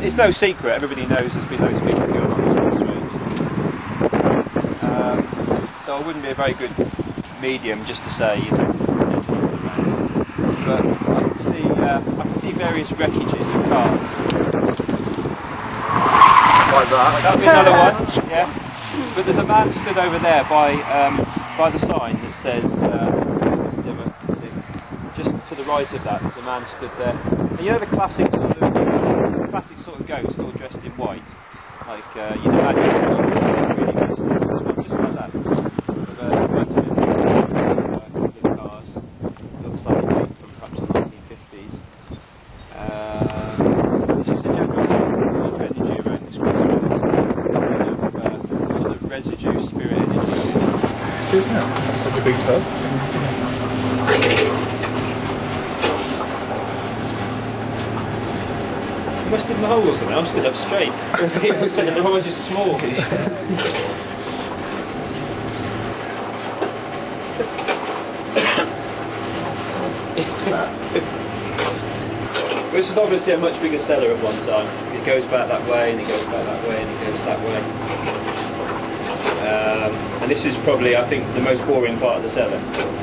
It's no secret, everybody knows there's been loads of people killed on this street. So I wouldn't be a very good medium just to say you don't but I can see various wreckages of cars. Like that. That'll be another one, yeah. But there's a man stood over there by the sign that says Dimmer 6. Just to the right of that, there's a man stood there. And you know the classic sort of ghost all dressed in white, like you'd imagine really existed. There's one just like that. With a couple of cars. Looks like it came from perhaps the 1950s. It's just a general sense there's a lot of energy around this crossroads. Sort of residue, spirit energy. Isn't it? Such a big pub. You must have the hole or something. I'm stood up straight. People saying the hole just small. This is obviously a much bigger cellar at one time. It goes back that way, and it goes back that way, and it goes that way. And this is probably, I think, the most boring part of the cellar.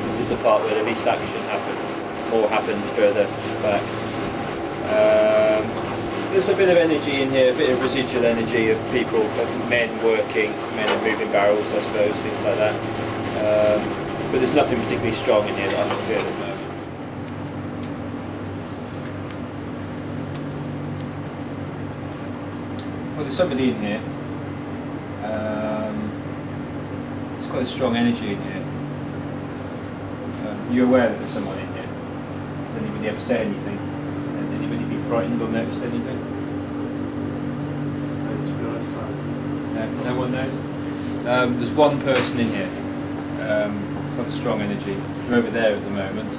This is the part where the least action happened, or happened further back. There's a bit of energy in here, a bit of residual energy of people, of men working, men and moving barrels, I suppose, things like that. But there's nothing particularly strong in here that I can feel at the moment. Well, there's somebody in here. There's quite a strong energy in here. You're aware that there's someone in here? Has anybody ever said anything? Has anybody been frightened or noticed anything? To be honest, No one knows? There's one person in here. Quite a strong energy. We're over there at the moment.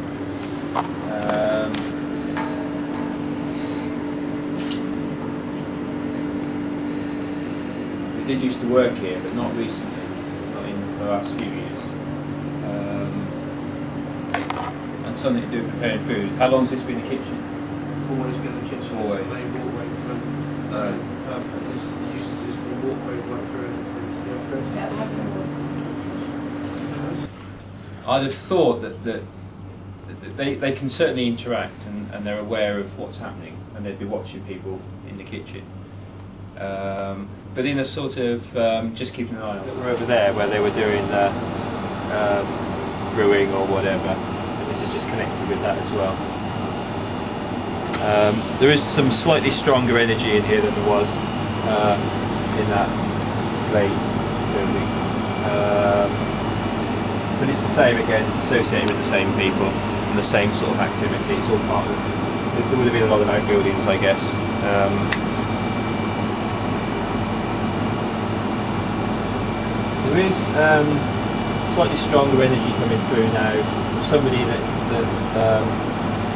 We did used to work here, but not recently, not in the last few years. And something to do with preparing food. How long has this been the kitchen? Always been the kitchen. Always. It's the main walkway from this used to just be a walkway right through into the office. I'd have thought that they can certainly interact and they're aware of what's happening and they'd be watching people in the kitchen. But in a sort of just keeping an eye on them. We're over there where they were doing brewing or whatever, and this is just connected with that as well. There is some slightly stronger energy in here than there was in that glazed building. But it's the same again, it's associated with the same people and the same sort of activity. It's all part of it. There would have been a lot of outbuildings, I guess. There is slightly stronger energy coming through now. Somebody that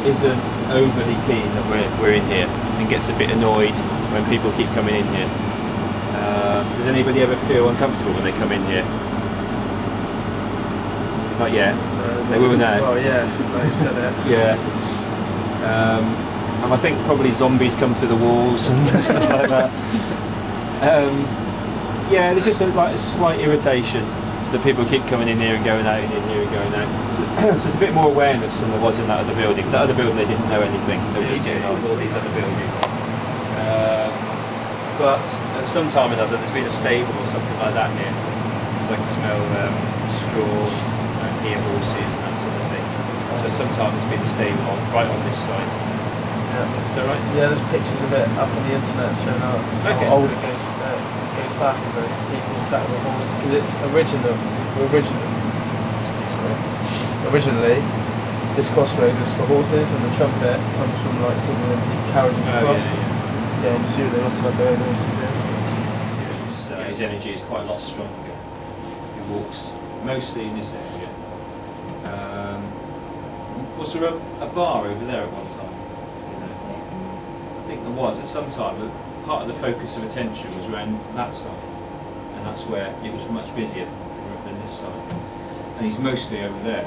isn't overly keen that we're in here and gets a bit annoyed when people keep coming in here. Does anybody ever feel uncomfortable when they come in here? Not yet. They will now. Well, yeah, now you've said it. Yeah. And I think probably zombies come through the walls and stuff like that. Yeah, there's just a slight irritation that people keep coming in here and going out and in here and going out. So there's a bit more awareness than there was in that other building. That other building, they didn't know anything. They were just getting on with all these other buildings. But at some time or another, there's been a stable or something like that here. So I can smell straw, hear horses and that sort of thing. So sometimes there's been a stable right on this side. Yeah. Is that right? Yeah, there's pictures of it up on the internet showing how old it goes back, and there's people sat with horses because it's originally this crossroad was for horses, and the trumpet comes from like signaling carriages across. So I'm assuming they must have had their own horses here. So his energy is quite a lot stronger. He walks mostly in this area. Was there a bar over there at one time? I think there was at some time, but part of the focus of attention was around that side, and that's where it was much busier than this side. And he's mostly over there.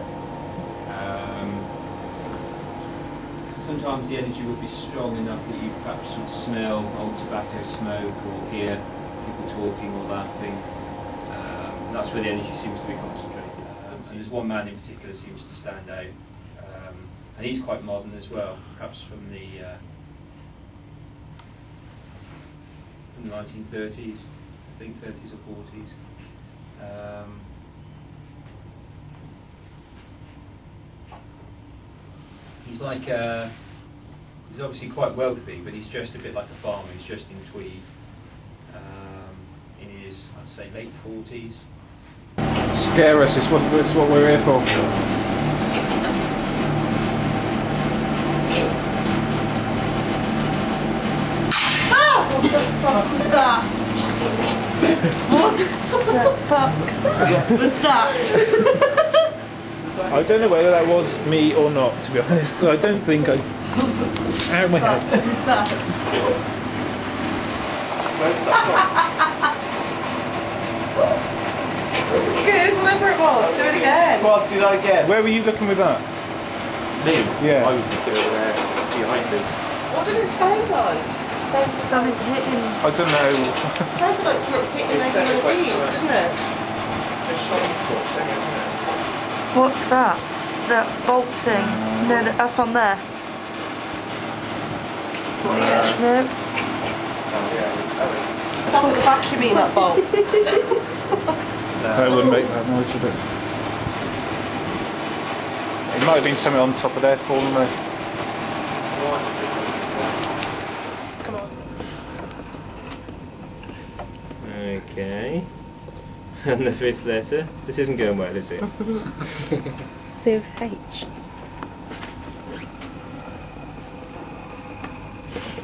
sometimes the energy would be strong enough that you perhaps would smell old tobacco smoke or hear people talking or laughing. That's where the energy seems to be concentrated. And there's one man in particular seems to stand out, and he's quite modern as well, perhaps from the 1930s, I think 30s or 40s. He's like, he's obviously quite wealthy, but he's dressed a bit like a farmer. He's dressed in tweed, in his, I'd say, late 40s. Scare us, it's what we're here for. What the fuck was that? What the fuck was that? I don't know whether that was me or not, to be honest. I don't think I... Out of my head. What was that? Good, whoever it was, do it again. Well, do that again. Where were you looking with that? Me? Yeah. I was just behind me. What did it sound like? Something hitting. I don't know. It sounded like something hitting over your knees, didn't it? What's that? That bolt thing? No, up on there. No. Tell me the vacuuming that bolt. I wouldn't make that noise, would it? It might have been something on top of there falling there. Come on. Okay. And the fifth letter. This isn't going well, is it? Civ H.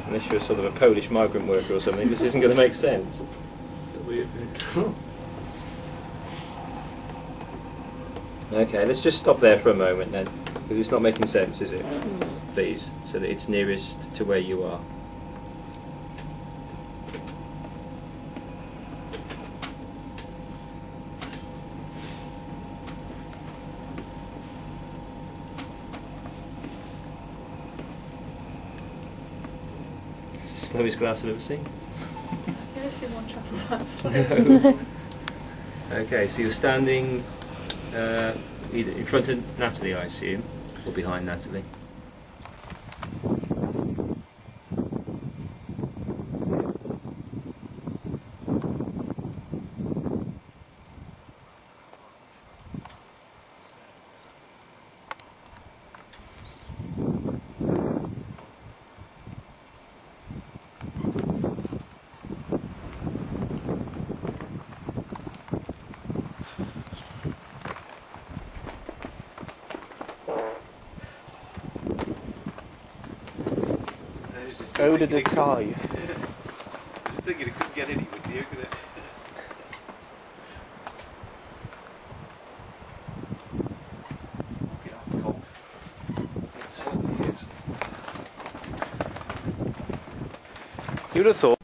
Unless you're sort of a Polish migrant worker or something, this isn't going to make sense. Okay, let's just stop there for a moment then, because it's not making sense, is it? Please, so that it's nearest to where you are. It's the slowest glass I've ever seen. I've never seen one travel that slow. No. Okay, so you're standing either in front of Natalie, I assume, or behind Natalie. Eau de Détail. I was thinking it couldn't get any with you, could it? Get off the cock. It's hot, it is. You'd have thought.